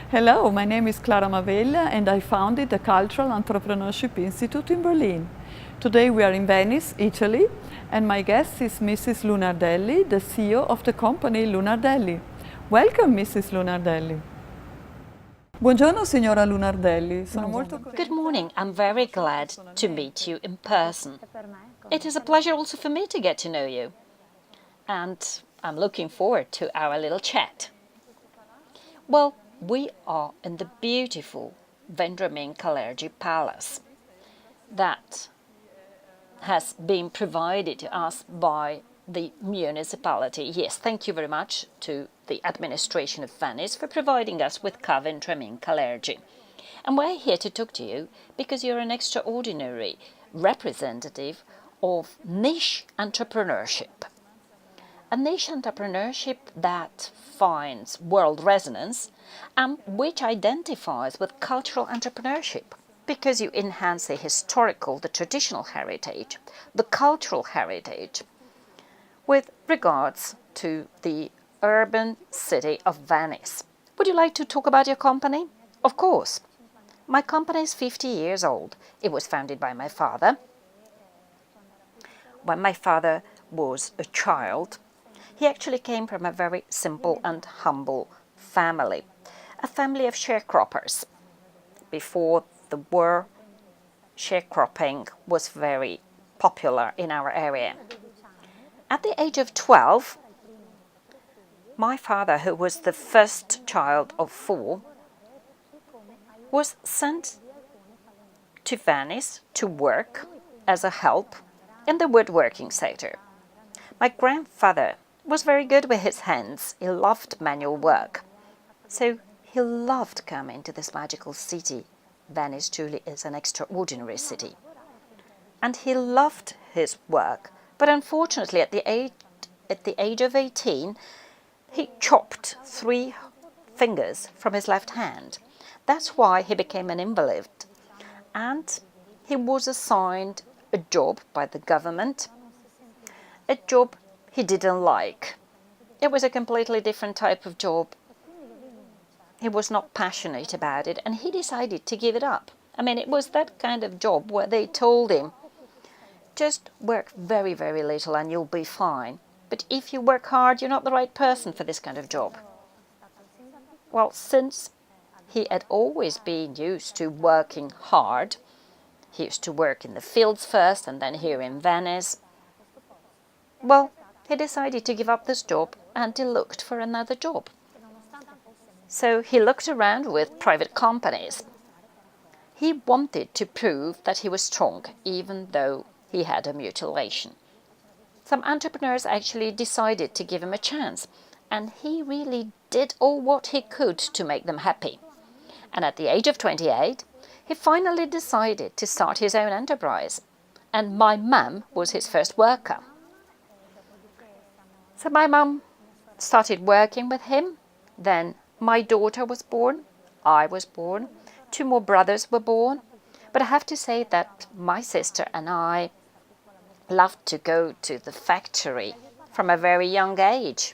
Hello, my name is Clara Mavella and I founded the Cultural Entrepreneurship Institute in Berlin. Today we are in Venice, Italy, and my guest is Mrs. Lunardelli, the CEO of the company Lunardelli. Welcome, Mrs. Lunardelli. Buongiorno, signora Lunardelli. Sono molto Good morning. I'm very glad to meet you in person. It is a pleasure also for me to get to know you. And I'm looking forward to our little chat. Well, we are in the beautiful Vendramin-Calergi Palace that has been provided to us by the municipality. Yes, thank you very much to the administration of Venice for providing us with Vendramin-Calergi. And we're here to talk to you because you're an extraordinary representative of niche entrepreneurship. A niche entrepreneurship that finds world resonance and which identifies with cultural entrepreneurship because you enhance the historical, the traditional heritage, the cultural heritage with regards to the urban city of Venice. Would you like to talk about your company? Of course. My company is 50 years old. It was founded by my father. When my father was a child, he actually came from a very simple and humble family, a family of sharecroppers. Before the war, sharecropping was very popular in our area. At the age of 12, my father, who was the first child of 4, was sent to Venice to work as a help in the woodworking sector. My grandfather was very good with his hands. He loved manual work. So he loved coming to this magical city. Venice truly is an extraordinary city. And he loved his work. But unfortunately, at the age of 18, he chopped 3 fingers from his left hand. That's why he became an invalid. And he was assigned a job by the government, a job he didn't like. It was a completely different type of job. He was not passionate about it and he decided to give it up. I mean, it was that kind of job where they told him, just work very, very little and you'll be fine. But if you work hard, you're not the right person for this kind of job. Well, since he had always been used to working hard, he used to work in the fields first and then here in Venice. Well, he decided to give up this job and he looked for another job. So he looked around with private companies. He wanted to prove that he was strong, even though he had a mutilation. Some entrepreneurs actually decided to give him a chance, and he really did all what he could to make them happy. And at the age of 28, he finally decided to start his own enterprise. And my mum was his first worker. So my mum started working with him. Then my daughter was born. I was born. 2 more brothers were born. But I have to say that my sister and I loved to go to the factory from a very young age.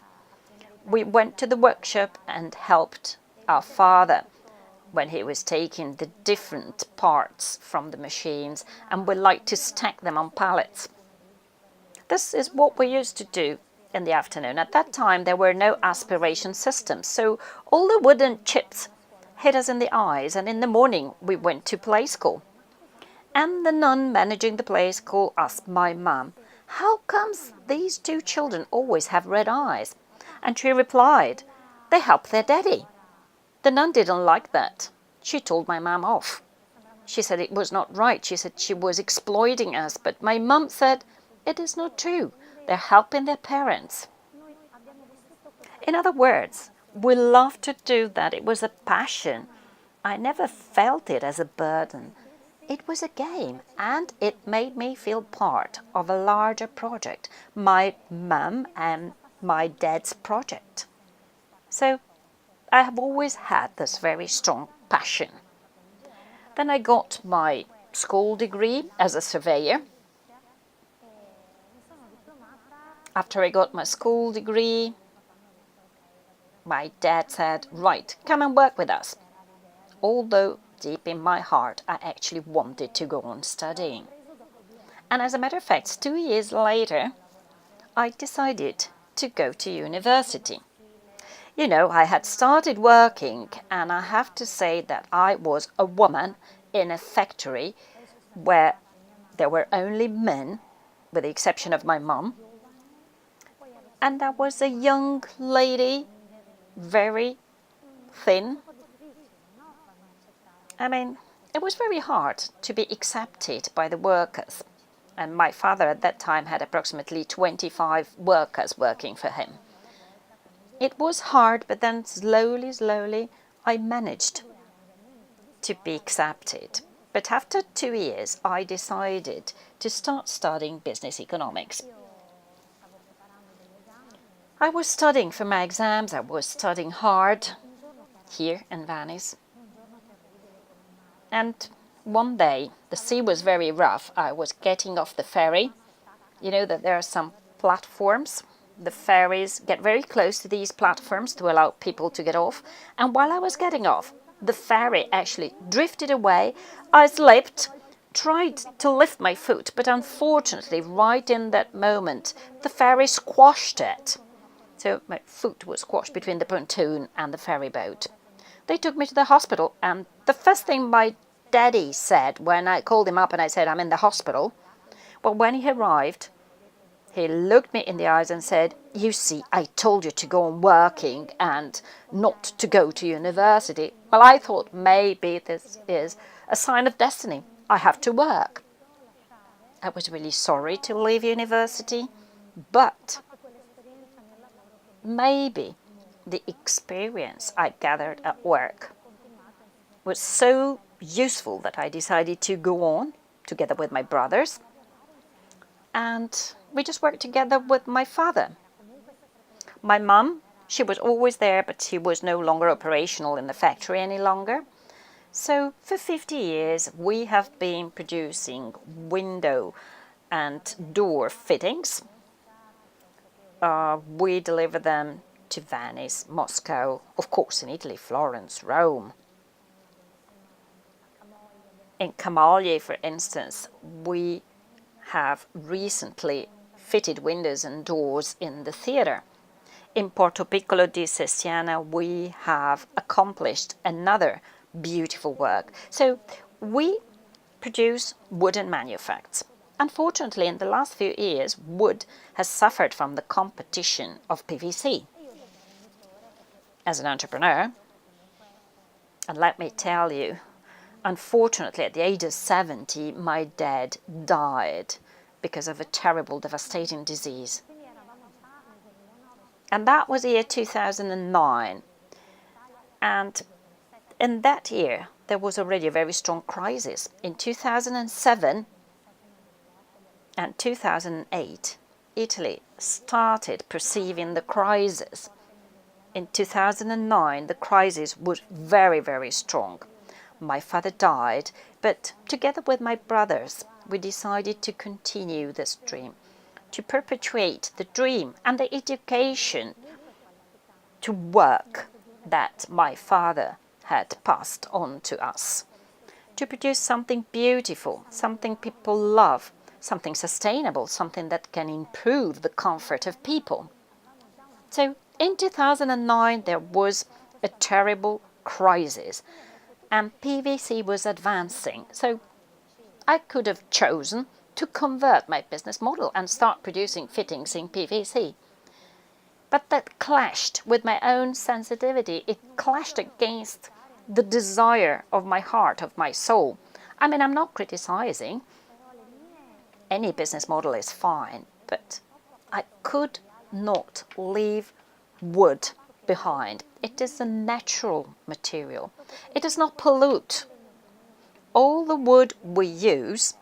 We went to the workshop and helped our father when he was taking the different parts from the machines, and we liked to stack them on pallets. This is what we used to do in the afternoon. At that time, there were no aspiration systems, so all the wooden chips hit us in the eyes, and in the morning we went to play school. And the nun managing the play school asked my mum, "How comes these 2 children always have red eyes?" And she replied, "They help their daddy." The nun didn't like that. She told my mum off. She said it was not right. She said she was exploiting us. But my mum said, it is not true. They're helping their parents. In other words, we love to do that. It was a passion. I never felt it as a burden. It was a game, and it made me feel part of a larger project, my mum and my dad's project. So I have always had this very strong passion. Then I got my school degree as a surveyor. After I got my school degree, my dad said, right, come and work with us. Although deep in my heart, I actually wanted to go on studying. And as a matter of fact, 2 years later, I decided to go to university. You know, I had started working, and I have to say that I was a woman in a factory where there were only men, with the exception of my mum. And I was a young lady, very thin. I mean, it was very hard to be accepted by the workers. And my father at that time had approximately 25 workers working for him. It was hard, but then slowly, I managed to be accepted. But after 2 years, I decided to start studying business economics. I was studying for my exams, I was studying hard here in Venice. And one day, the sea was very rough. I was getting off the ferry. You know that there are some platforms. The ferries get very close to these platforms to allow people to get off. And while I was getting off, the ferry actually drifted away. I slipped, tried to lift my foot, but unfortunately, right in that moment, the ferry squashed it. So my foot was squashed between the pontoon and the ferry boat. They took me to the hospital, and the first thing my daddy said when I called him up and I said, I'm in the hospital, well, when he arrived, he looked me in the eyes and said, you see, I told you to go on working and not to go to university. Well, I thought maybe this is a sign of destiny. I have to work. I was really sorry to leave university, but maybe the experience I gathered at work was so useful that I decided to go on together with my brothers, and we just worked together with my father. My mum, she was always there, but she was no longer operational in the factory any longer. So for 50 years we have been producing window and door fittings. We deliver them to Venice, Moscow, of course in Italy, Florence, Rome. In Camogli, for instance, we have recently fitted windows and doors in the theatre. In Porto Piccolo di Siena, we have accomplished another beautiful work. So we produce wooden manufacts. Unfortunately, in the last few years, wood has suffered from the competition of PVC. As an entrepreneur, and let me tell you, unfortunately, at the age of 70, my dad died because of a terrible, devastating disease. And that was the year 2009. And in that year, there was already a very strong crisis. In 2007 and 2008, Italy started perceiving the crisis. In 2009, the crisis was very, very strong. My father died, but together with my brothers, we decided to continue this dream, to perpetuate the dream and the education to work that my father had passed on to us, to produce something beautiful, something people love, something sustainable, something that can improve the comfort of people. So in 2009, there was a terrible crisis, and PVC was advancing. So I could have chosen to convert my business model and start producing fittings in PVC. But that clashed with my own sensitivity. It clashed against the desire of my heart, of my soul. I mean, I'm not criticizing. Any business model is fine, but I could not leave wood behind. It is a natural material. It does not pollute. All the wood we use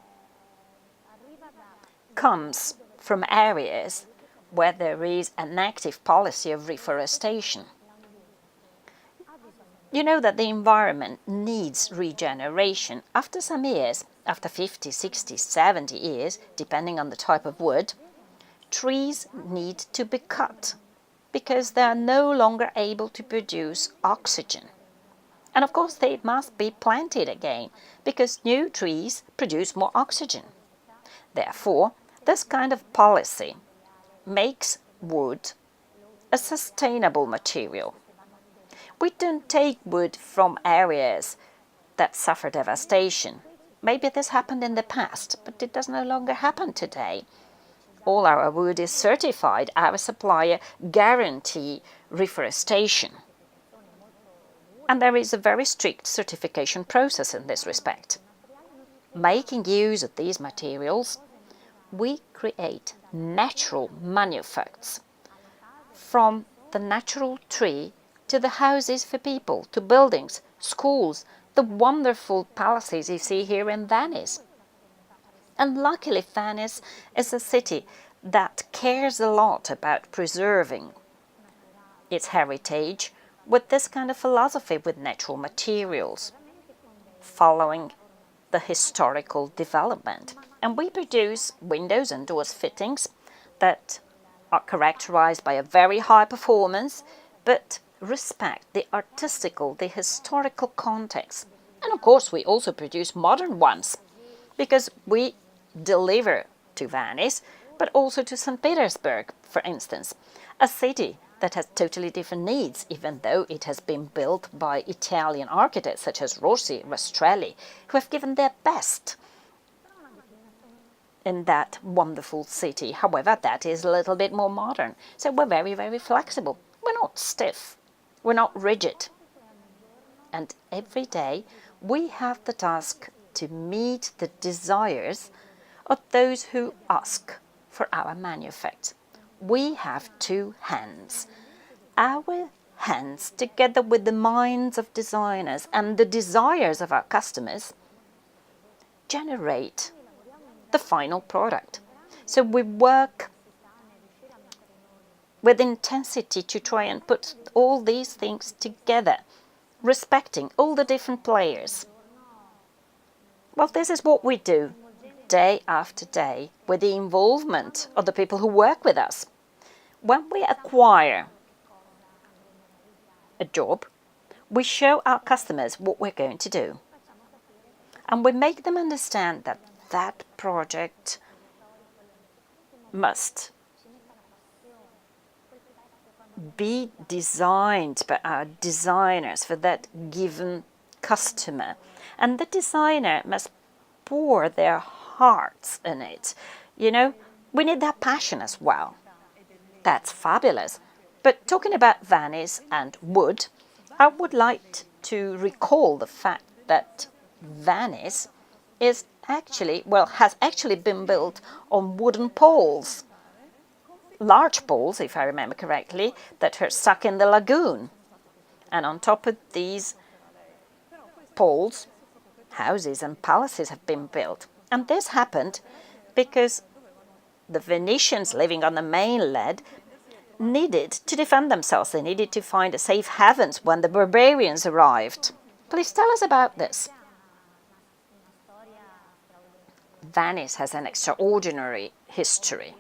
comes from areas where there is an active policy of reforestation. You know that the environment needs regeneration. After some years, after 50, 60, 70 years, depending on the type of wood, trees need to be cut. because they are no longer able to produce oxygen. And of course they must be planted again, because new trees produce more oxygen. Therefore, this kind of policy makes wood a sustainable material. We don't take wood from areas that suffer devastation. Maybe this happened in the past, but it does no longer happen today. All our wood is certified. Our supplier guarantee reforestation. And there is a very strict certification process in this respect. Making use of these materials, we create natural manufacts, from the natural tree to the houses for people, to buildings, schools, the wonderful palaces you see here in Venice. And luckily Venice is a city that cares a lot about preserving its heritage with this kind of philosophy with natural materials, following the historical development. And we produce windows and doors fittings that are characterized by a very high performance, but respect the artistical, the historical context. And of course we also produce modern ones, because we deliver to Venice, but also to St. Petersburg, for instance, a city that has totally different needs, even though it has been built by Italian architects such as Rossi, Rastrelli, who have given their best in that wonderful city. However, that is a little bit more modern. So we're very, very flexible. We're not stiff. We're not rigid. And every day we have the task to meet the desires of those who ask for our manufacture. We have two hands. Our hands, together with the minds of designers and the desires of our customers, generate the final product. So we work with intensity to try and put all these things together, respecting all the different players. Well, this is what we do day after day with the involvement of the people who work with us. When we acquire a job, we show our customers what we're going to do. And we make them understand that that project must be designed by our designers for that given customer. And the designer must pour their hearts in it. You know, we need that passion as well. That's fabulous. But talking about Venice and wood, I would like to recall the fact that Venice is actually, well, has actually been built on wooden poles. Large poles, if I remember correctly, that are stuck in the lagoon. And on top of these poles, houses and palaces have been built. And this happened because the Venetians living on the mainland needed to defend themselves. They needed to find a safe havens when the barbarians arrived. Please tell us about this. Venice has an extraordinary history.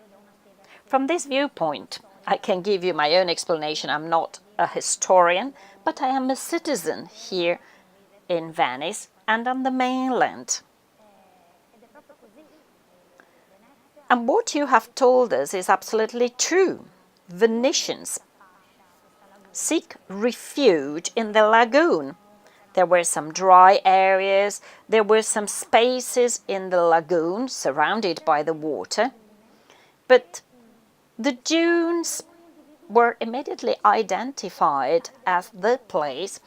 From this viewpoint, I can give you my own explanation. I'm not a historian, but I am a citizen here in Venice and on the mainland. And what you have told us is absolutely true. Venetians seek refuge in the lagoon. There were some dry areas, there were some spaces in the lagoon surrounded by the water, but the dunes were immediately identified as the place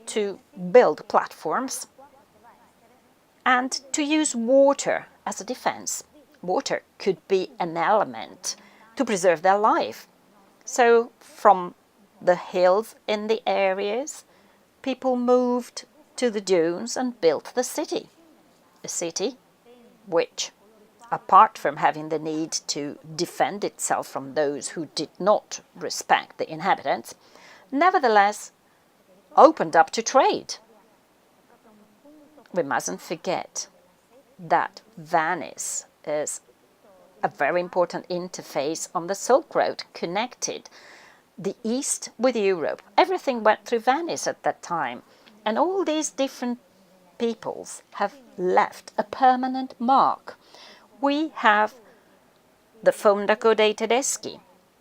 to build platforms and to use water as a defense. Water could be an element to preserve their life. So from the hills in the areas, people moved to the dunes and built the city. A city which, apart from having the need to defend itself from those who did not respect the inhabitants, nevertheless opened up to trade. We mustn't forget that Venice is a very important interface on the Silk Road, connected the East with Europe. Everything went through Venice at that time. And all these different peoples have left a permanent mark. We have the Fondaco dei Tedeschi,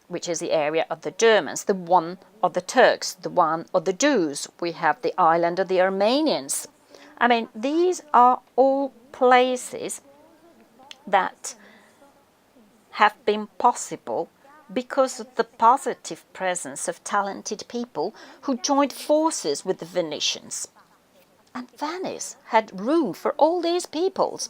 which is the area of the Germans, the one of the Turks, the one of the Jews. We have the island of the Armenians. I mean, these are all places that have been possible because of the positive presence of talented people who joined forces with the Venetians. And Venice had room for all these peoples,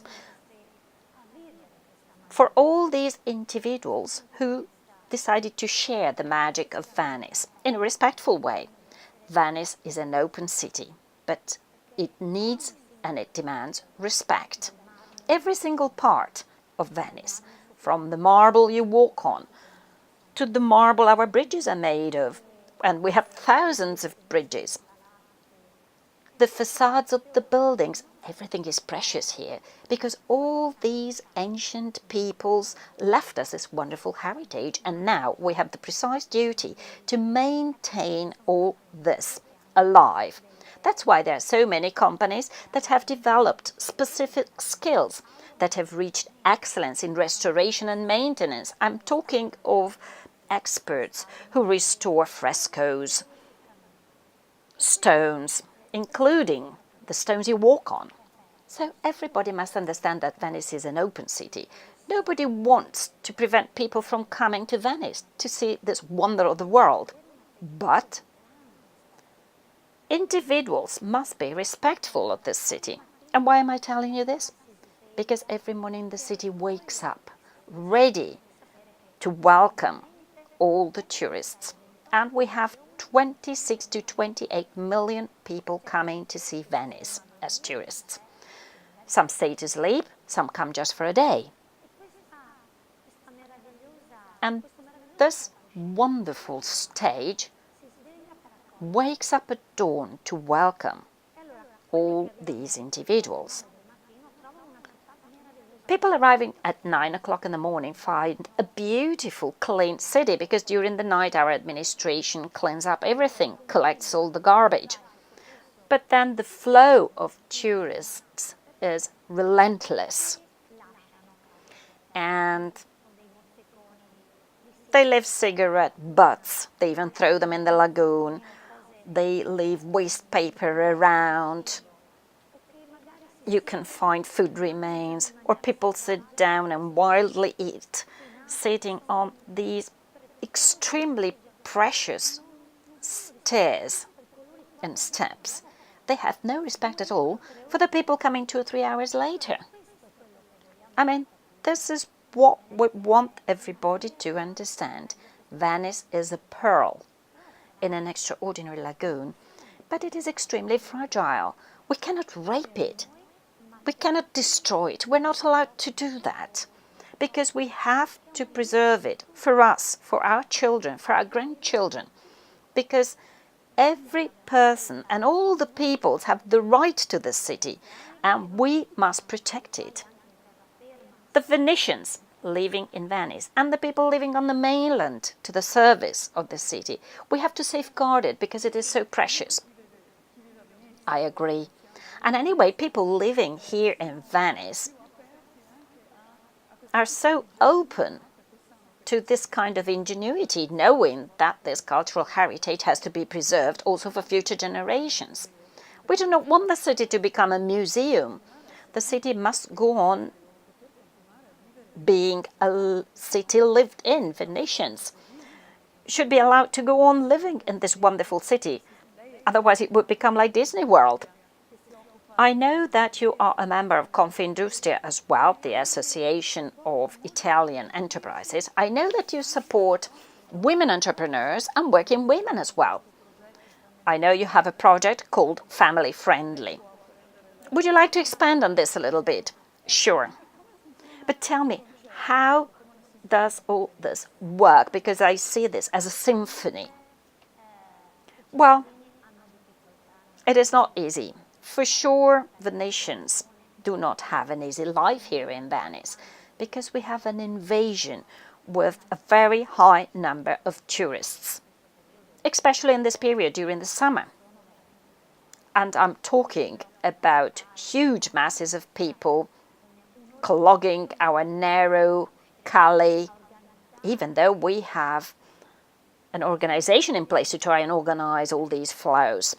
for all these individuals who decided to share the magic of Venice in a respectful way. Venice is an open city, but it needs and it demands respect. Every single part of Venice, from the marble you walk on to the marble our bridges are made of, and we have thousands of bridges. The facades of the buildings, everything is precious here because all these ancient peoples left us this wonderful heritage, and now we have the precise duty to maintain all this alive. That's why there are so many companies that have developed specific skills, that have reached excellence in restoration and maintenance. I'm talking of experts who restore frescoes, stones, including the stones you walk on. So everybody must understand that Venice is an open city. Nobody wants to prevent people from coming to Venice to see this wonder of the world. But individuals must be respectful of this city. And why am I telling you this? Because every morning the city wakes up ready to welcome all the tourists. And we have 26 to 28 million people coming to see Venice as tourists. Some stay to sleep, some come just for a day. And this wonderful stage wakes up at dawn to welcome all these individuals. People arriving at 9 o'clock in the morning find a beautiful, clean city because during the night our administration cleans up everything, collects all the garbage. But then the flow of tourists is relentless. And they leave cigarette butts, they even throw them in the lagoon, they leave waste paper around. You can find food remains, or people sit down and wildly eat, sitting on these extremely precious stairs and steps. They have no respect at all for the people coming 2 or 3 hours later. I mean, this is what we want everybody to understand. Venice is a pearl in an extraordinary lagoon, but it is extremely fragile. We cannot rape it. We cannot destroy it. We're not allowed to do that because we have to preserve it for us, for our children, for our grandchildren, because every person and all the peoples have the right to this city and we must protect it. The Venetians living in Venice and the people living on the mainland to the service of the city, we have to safeguard it because it is so precious. I agree. And anyway, people living here in Venice are so open to this kind of ingenuity, knowing that this cultural heritage has to be preserved also for future generations. We do not want the city to become a museum. The city must go on being a city lived in. Venetians should be allowed to go on living in this wonderful city. Otherwise, it would become like Disney World. I know that you are a member of Confindustria as well, the Association of Italian Enterprises. I know that you support women entrepreneurs and working women as well. I know you have a project called Family Friendly. Would you like to expand on this a little bit? Sure. But tell me, how does all this work? Because I see this as a symphony. Well, it is not easy. For sure, Venetians do not have an easy life here in Venice because we have an invasion with a very high number of tourists. especially in this period during the summer. And I'm talking about huge masses of people clogging our narrow calle, even though we have an organization in place to try and organize all these flows.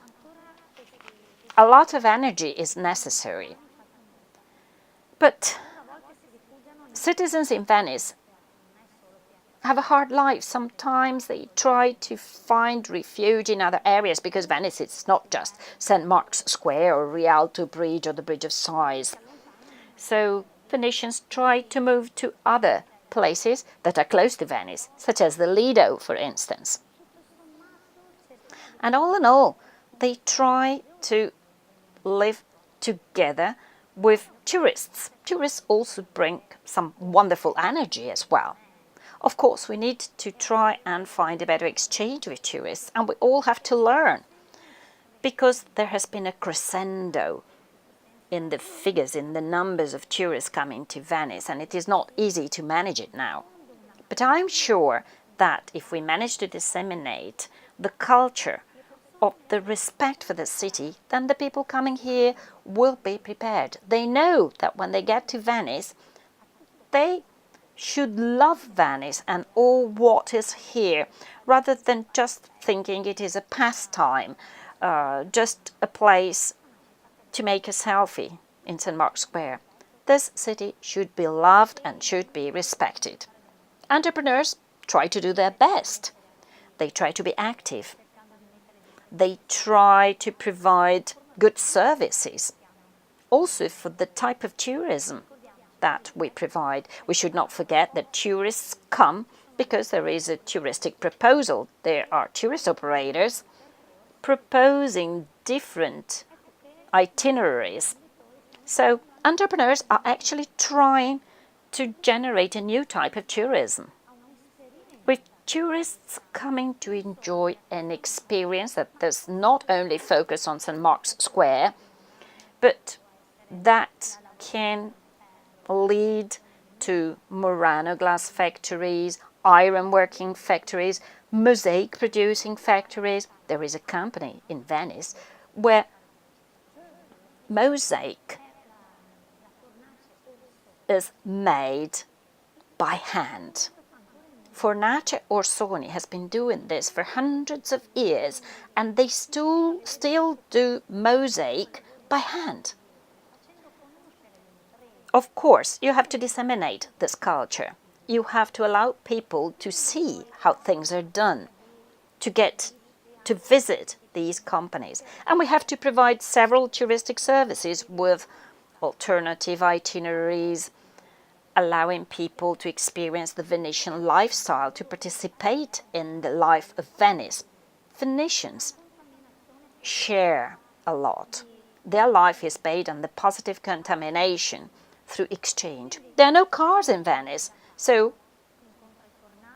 A lot of energy is necessary. But citizens in Venice have a hard life. Sometimes they try to find refuge in other areas because Venice is not just St. Mark's Square or Rialto Bridge or the Bridge of Sighs. So Venetians try to move to other places that are close to Venice, such as the Lido, for instance. And all in all, they try to live together with tourists. Tourists also bring some wonderful energy as well. Of course, we need to try and find a better exchange with tourists, and we all have to learn, because there has been a crescendo in the figures, in the numbers of tourists coming to Venice, and it is not easy to manage it now. But I'm sure that if we manage to disseminate the culture of the respect for the city, then the people coming here will be prepared. They know that when they get to Venice, they should love Venice and all what is here, rather than just thinking it is a pastime, just a place to make a selfie in St. Mark's Square. This city should be loved and should be respected. Entrepreneurs try to do their best. They try to be active. They try to provide good services. Also for the type of tourism that we provide. We should not forget that tourists come because there is a touristic proposal. There are tourist operators proposing different itineraries. So entrepreneurs are actually trying to generate a new type of tourism, with tourists coming to enjoy an experience that does not only focus on St. Mark's Square, but that can lead to Murano glass factories, ironworking factories, mosaic producing factories. There is a company in Venice where mosaic is made by hand. Fornace Orsoni has been doing this for hundreds of years, and they still do mosaic by hand. Of course, you have to disseminate this culture. You have to allow people to see how things are done, to get to visit these companies. And we have to provide several touristic services with alternative itineraries, allowing people to experience the Venetian lifestyle, to participate in the life of Venice. Venetians share a lot. Their life is based on the positive contamination through exchange. There are no cars in Venice, so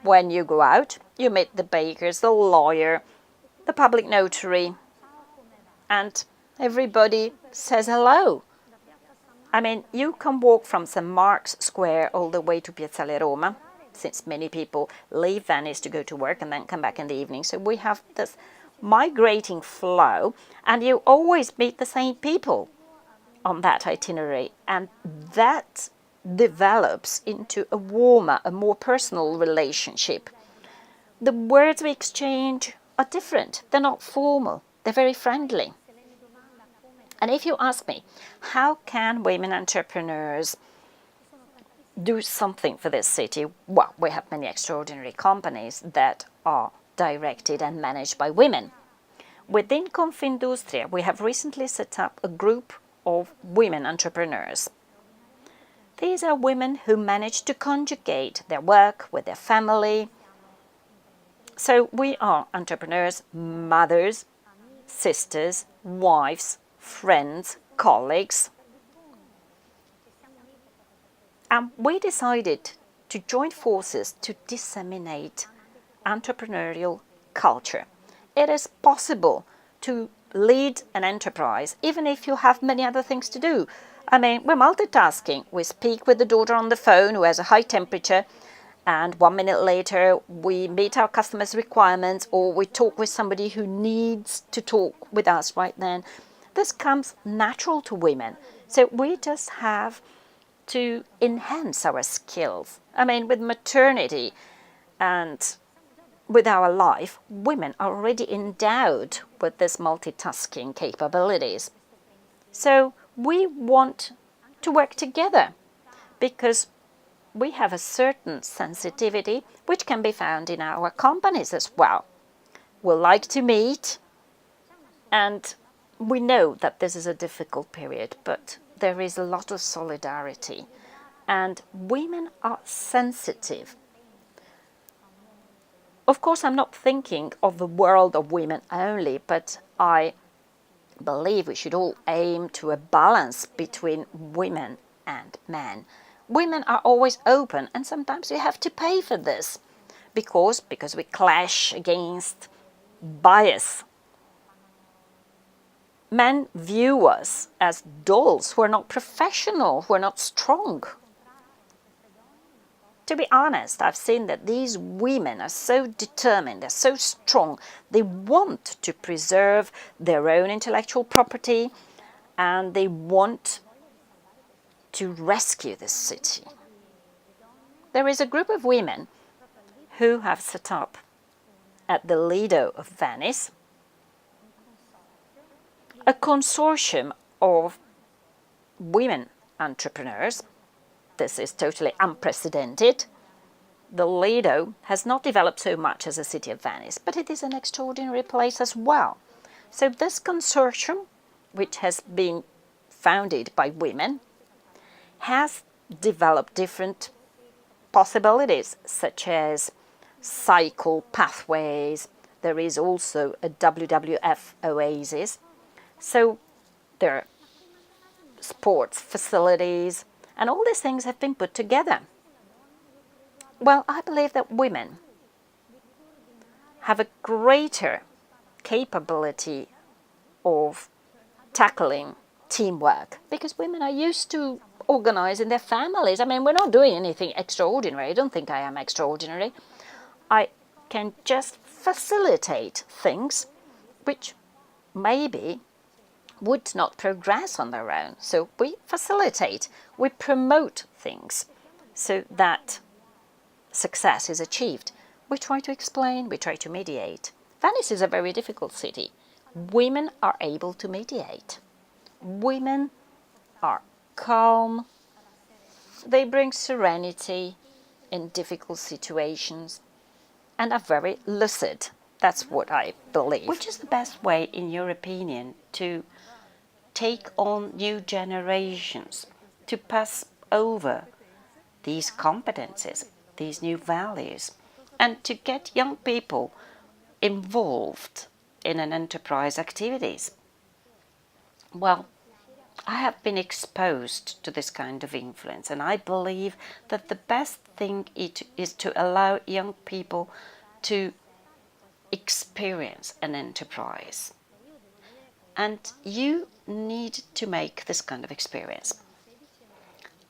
when you go out, you meet the bakers, the lawyer, the public notary, and everybody says hello. I mean, you can walk from St. Mark's Square all the way to Piazzale Roma, since many people leave Venice to go to work and then come back in the evening. So we have this migrating flow, and you always meet the same people on that itinerary, and that develops into a warmer, a more personal relationship. The words we exchange are different. They're not formal. They're very friendly. And if you ask me, how can women entrepreneurs do something for this city? Well, we have many extraordinary companies that are directed and managed by women. Within Confindustria, we have recently set up a group of women entrepreneurs. These are women who manage to conjugate their work with their family. So we are entrepreneurs, mothers, sisters, wives, friends, colleagues. And we decided to join forces to disseminate entrepreneurial culture. It is possible to lead an enterprise even if you have many other things to do. I mean, we're multitasking. We speak with the daughter on the phone who has a high temperature, and 1 minute later we meet our customers' requirements, or we talk with somebody who needs to talk with us right then. This comes natural to women. So we just have to enhance our skills. I mean, with maternity and with our life, women are already endowed with this multitasking capabilities. So we want to work together because we have a certain sensitivity which can be found in our companies as well. We like to meet, and we know that this is a difficult period, but there is a lot of solidarity, and women are sensitive. Of course, I'm not thinking of the world of women only, but I believe we should all aim to a balance between women and men. Women are always open, and sometimes we have to pay for this because we clash against bias. Men view us as dolls who are not professional, who are not strong. To be honest, I've seen that these women are so determined, they're so strong, they want to preserve their own intellectual property, and they want to rescue this city. There is a group of women who have set up at the Lido of Venice a consortium of women entrepreneurs. This is totally unprecedented. The Lido has not developed so much as the city of Venice, but it is an extraordinary place as well. So this consortium, which has been founded by women, has developed different possibilities, such as cycle pathways. There is also a WWF oasis. So there are sports facilities, and all these things have been put together. Well, I believe that women have a greater capability of tackling teamwork because women are used to organizing their families. I mean, we're not doing anything extraordinary. I don't think I am extraordinary. I can just facilitate things which maybe would not progress on their own. So we facilitate, we promote things so that success is achieved. We try to explain, we try to mediate. Venice is a very difficult city. Women are able to mediate. Women are calm. They bring serenity in difficult situations and are very lucid. That's what I believe. Which is the best way, in your opinion, to take on new generations, to pass over these competencies, these new values, and to get young people involved in an enterprise activities? Well, I have been exposed to this kind of influence, and I believe that the best thing is to allow young people to experience an enterprise. And you need to make this kind of experience.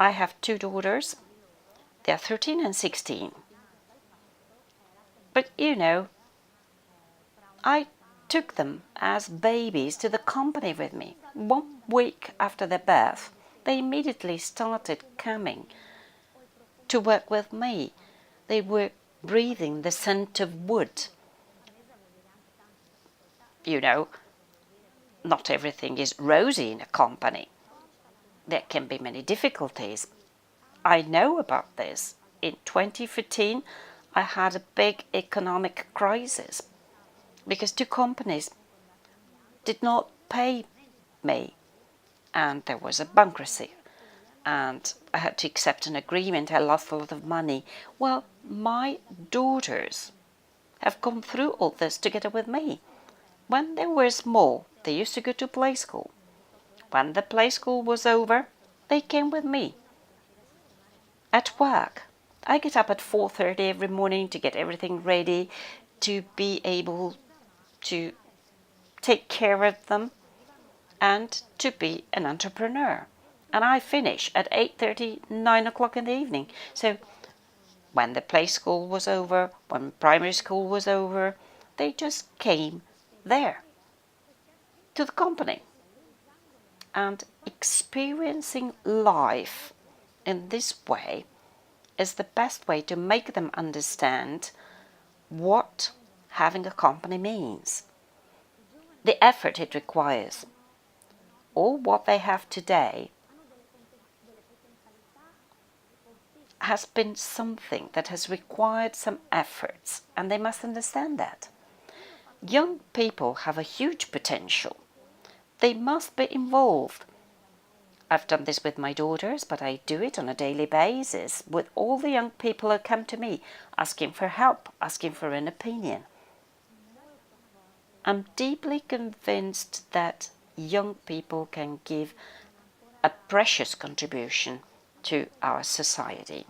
I have 2 daughters. They are 13 and 16. But you know, I took them as babies to the company with me. 1 week after their birth, they immediately started coming to work with me. They were breathing the scent of wood. You know, not everything is rosy in a company. There can be many difficulties. I know about this. In 2015, I had a big economic crisis because 2 companies did not pay me, and there was a bankruptcy, and I had to accept an agreement. I lost a lot of money. Well, my daughters have gone through all this together with me. When they were small, they used to go to play school. When the play school was over, they came with me. At work, I get up at 4:30 every morning to get everything ready, to be able to take care of them and to be an entrepreneur. And I finish at 8:30, 9 o'clock in the evening. So When the play school was over, when primary school was over, they just came there to the company. And experiencing life in this way is the best way to make them understand what having a company means, the effort it requires. All what they have today has been something that has required some efforts, and they must understand that. Young people have a huge potential. They must be involved. I've done this with my daughters, but I do it on a daily basis with all the young people who come to me asking for help, asking for an opinion. I'm deeply convinced that young people can give a precious contribution to our society.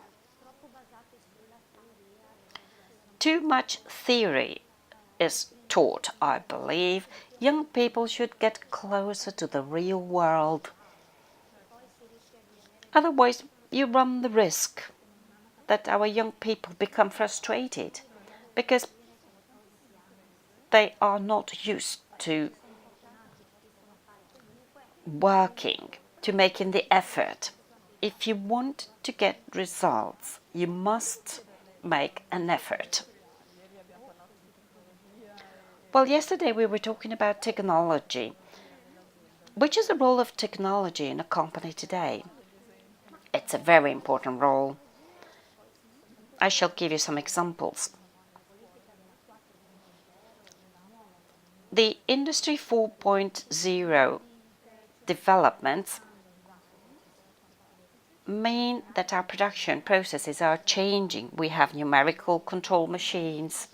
Too much theory is taught, I believe. Young people should get closer to the real world. Otherwise, you run the risk that our young people become frustrated because they are not used to working, to making the effort. If you want to get results, you must make an effort. Well, yesterday we were talking about technology. Which is the role of technology in a company today? It's a very important role. I shall give you some examples. The Industry 4.0 developments mean that our production processes are changing. We have numerical control machines.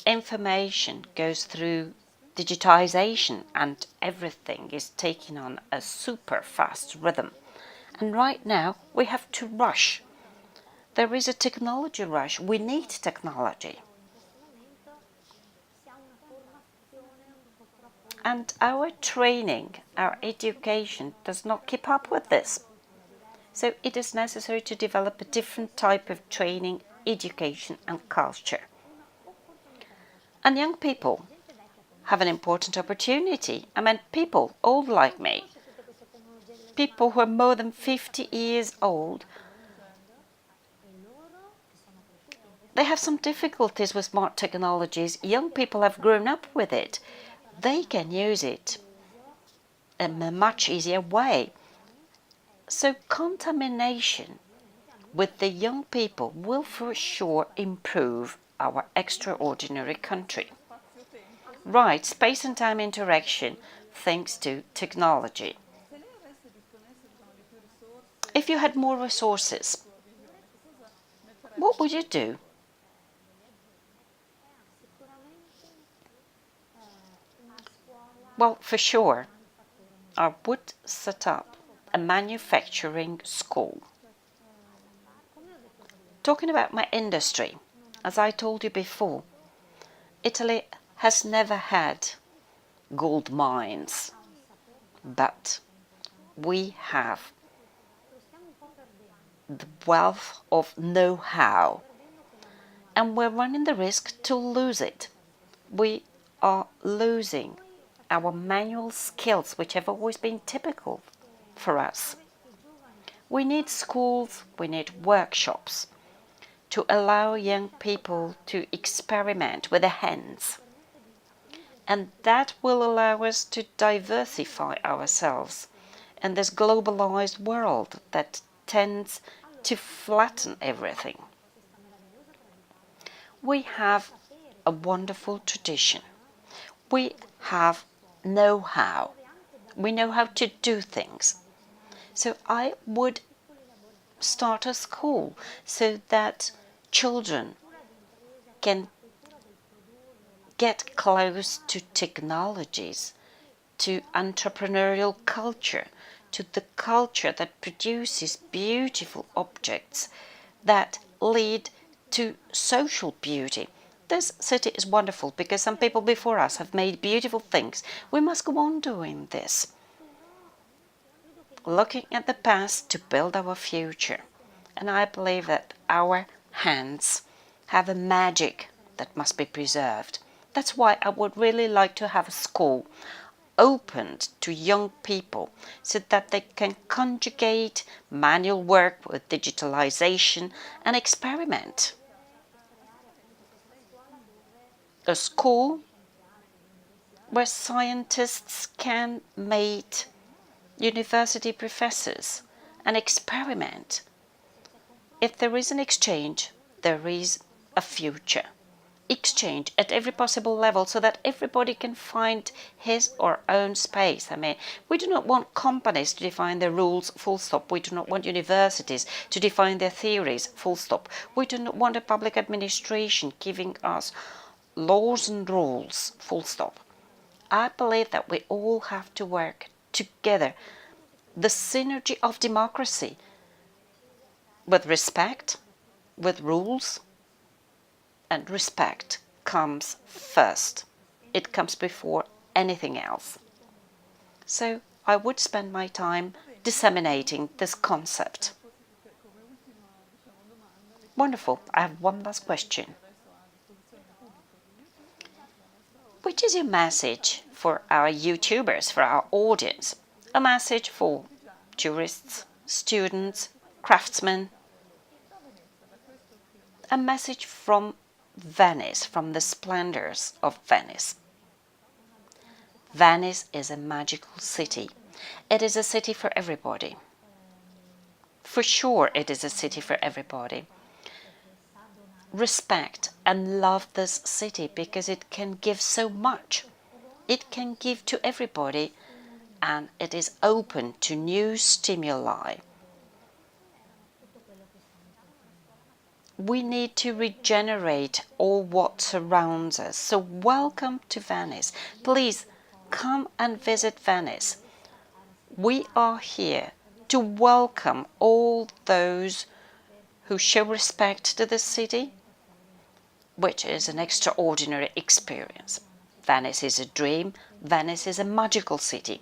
Information goes through digitization and everything is taking on a super fast rhythm. And right now we have to rush. There is a technology rush. We need technology. And our training, our education does not keep up with this. So it is necessary to develop a different type of training, education and culture. And young people have an important opportunity. I mean, people old like me, people who are more than 50 years old, they have some difficulties with smart technologies. Young people have grown up with it. They can use it in a much easier way. So contamination with the young people will for sure improve our extraordinary country. Right, space and time interaction thanks to technology. If you had more resources, what would you do? Well, for sure, I would set up a manufacturing school. Talking about my industry, as I told you before, Italy has never had gold mines, but we have the wealth of know-how, and we're running the risk to lose it. We are losing our manual skills, which have always been typical for us. We need schools, we need workshops to allow young people to experiment with their hands. And that will allow us to diversify ourselves in this globalized world that tends to flatten everything. We have a wonderful tradition. We have know-how. We know how to do things. So I would start a school so that children can get close to technologies, to entrepreneurial culture, to the culture that produces beautiful objects that lead to social beauty. This city is wonderful because some people before us have made beautiful things. We must go on doing this. looking at the past to build our future. And I believe that our hands have a magic that must be preserved. That's why I would really like to have a school opened to young people so that they can conjugate manual work with digitalization and experiment. A school where scientists can meet university professors and experiment. If there is an exchange, there is a future. Exchange at every possible level so that everybody can find his or own space. I mean, we do not want companies to define their rules, full stop. We do not want universities to define their theories, full stop. We do not want a public administration giving us laws and rules, full stop. I believe that we all have to work together. The synergy of democracy with respect, with rules, and respect comes first. It comes before anything else. So I would spend my time disseminating this concept. Wonderful. I have one last question. Which is your message for our YouTubers, for our audience? A message for tourists, students, craftsmen? A message from Venice, from the splendors of Venice. Venice is a magical city. It is a city for everybody. For sure, it is a city for everybody. Respect and love this city because it can give so much. It can give to everybody and it is open to new stimuli. We need to regenerate all what surrounds us. So welcome to Venice. Please come and visit Venice. We are here to welcome all those who show respect to the city, which is an extraordinary experience. Venice is a dream. Venice is a magical city.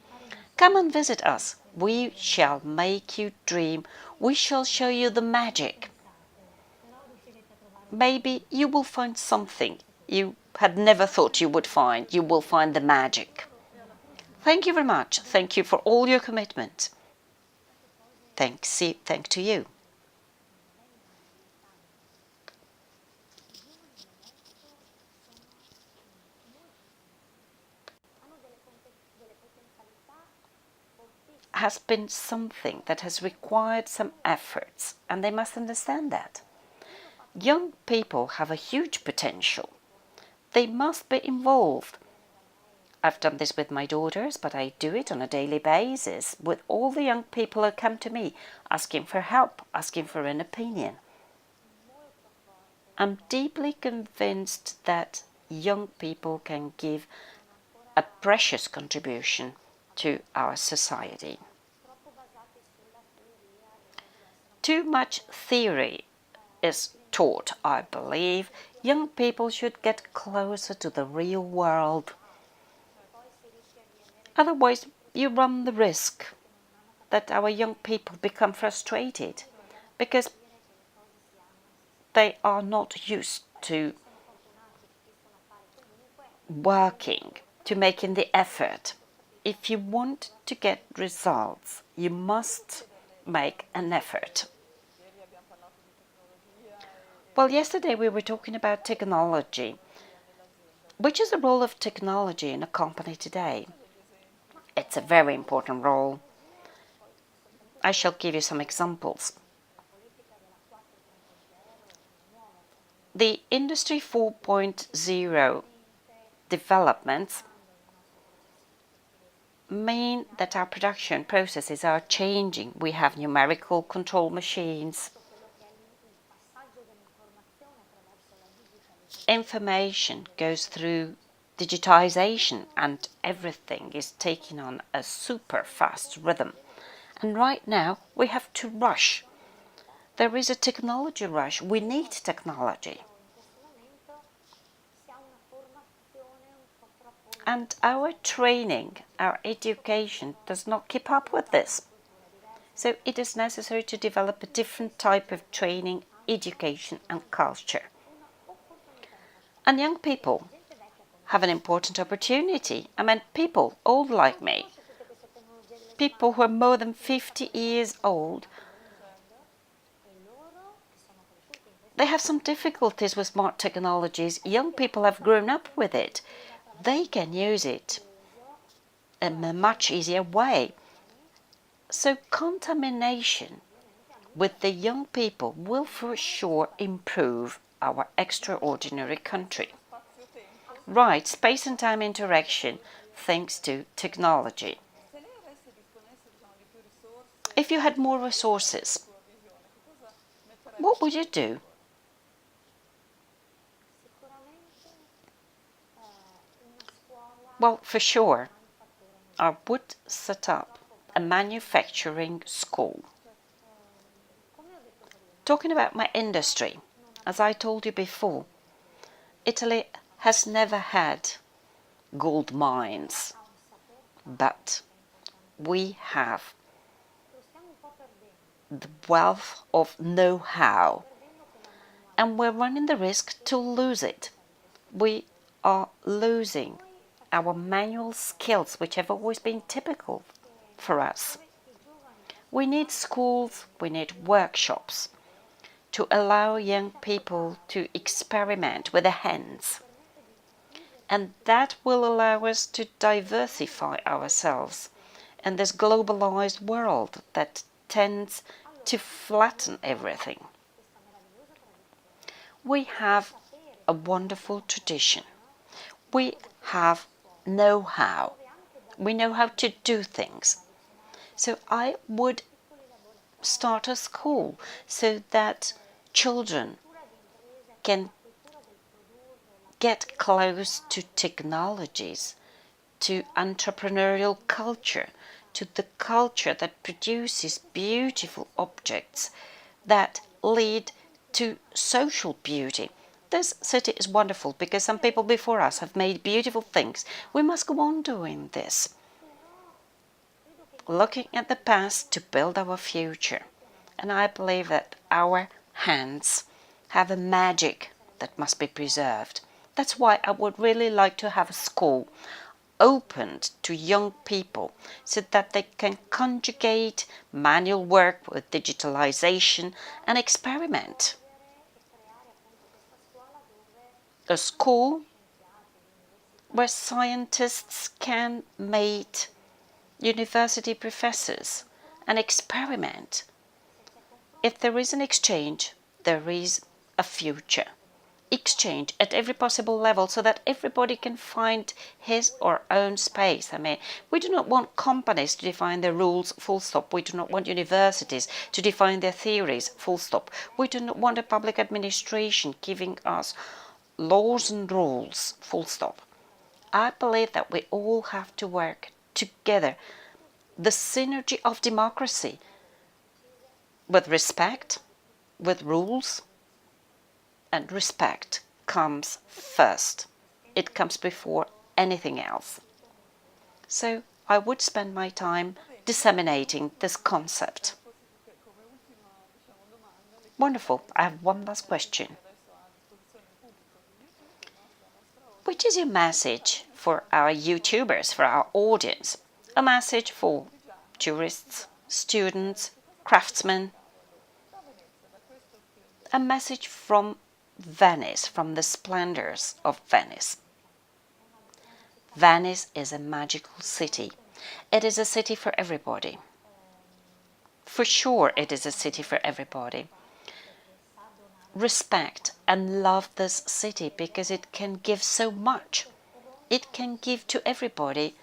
Come and visit us. We shall make you dream. We shall show you the magic. Maybe you will find something you had never thought you would find. You will find the magic. Thank you very much. Thank you for all your commitment. Thanks to you. Has been something that has required some efforts, and they must understand that. Young people have a huge potential. They must be involved. I've done this with my daughters, but I do it on a daily basis with all the young people who come to me asking for help, asking for an opinion. I'm deeply convinced that young people can give a precious contribution to our society. Too much theory is taught, I believe. Young people should get closer to the real world. Otherwise, you run the risk that our young people become frustrated because they are not used to working, to making the effort. If you want to get results, you must make an effort. Well, yesterday we were talking about technology. Which is the role of technology in a company today? It's a very important role. I shall give you some examples. The Industry 4.0 developments mean that our production processes are changing. We have numerical control machines. Information goes through digitization and everything is taking on a super fast rhythm. And right now we have to rush. There is a technology rush. We need technology. And our training, our education does not keep up with this. So it is necessary to develop a different type of training, education and culture. And young people have an important opportunity. I mean, people old like me, people who are more than 50 years old, they have some difficulties with smart technologies. Young people have grown up with it. They can use it in a much easier way. So contamination with the young people will for sure improve our extraordinary country. Right, space and time interaction thanks to technology. If you had more resources, what would you do? Well, for sure, I would set up a manufacturing school. Talking about my industry, as I told you before, Italy has never had gold mines, but we have the wealth of know-how, and we're running the risk to lose it. We are losing our manual skills, which have always been typical for us. We need schools, we need workshops to allow young people to experiment with their hands. And that will allow us to diversify ourselves in this globalized world that tends to flatten everything. We have a wonderful tradition. We have know-how. We know how to do things. So I would start a school so that children can get close to technologies, to entrepreneurial culture, to the culture that produces beautiful objects that lead to social beauty. This city is wonderful because some people before us have made beautiful things. We must go on doing this, looking at the past to build our future. And I believe that our hands have a magic that must be preserved. That's why I would really like to have a school opened to young people so that they can conjugate manual work with digitalization and experiment. A school where scientists can meet university professors and experiment. If there is an exchange, there is a future. Exchange at every possible level so that everybody can find his or own space. I mean, we do not want companies to define their rules, full stop. We do not want universities to define their theories, full stop. We do not want a public administration giving us laws and rules, full stop. I believe that we all have to work together. The synergy of democracy with respect, with rules, and respect comes first. It comes before anything else. So I would spend my time disseminating this concept. Wonderful. I have one last question. Which is your message for our YouTubers, for our audience? A message for tourists, students, craftsmen. A message from Venice, from the splendors of Venice. Venice is a magical city. It is a city for everybody. For sure it is a city for everybody. Respect and love this city because it can give so much. It can give to everybody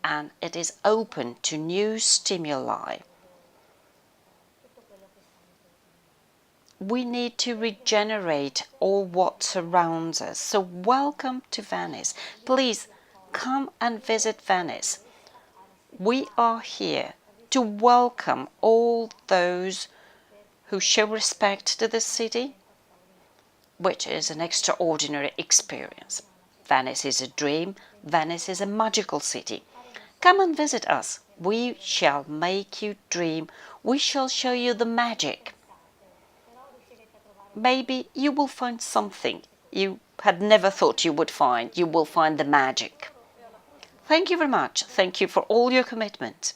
and it is open to new stimuli. We need to regenerate all what surrounds us. So welcome to Venice. Please come and visit Venice. We are here to welcome all those who show respect to the city, which is an extraordinary experience. Venice is a dream. Venice is a magical city. Come and visit us. We shall make you dream. We shall show you the magic. Maybe you will find something you had never thought you would find. You will find the magic. Thank you very much. Thank you for all your commitment.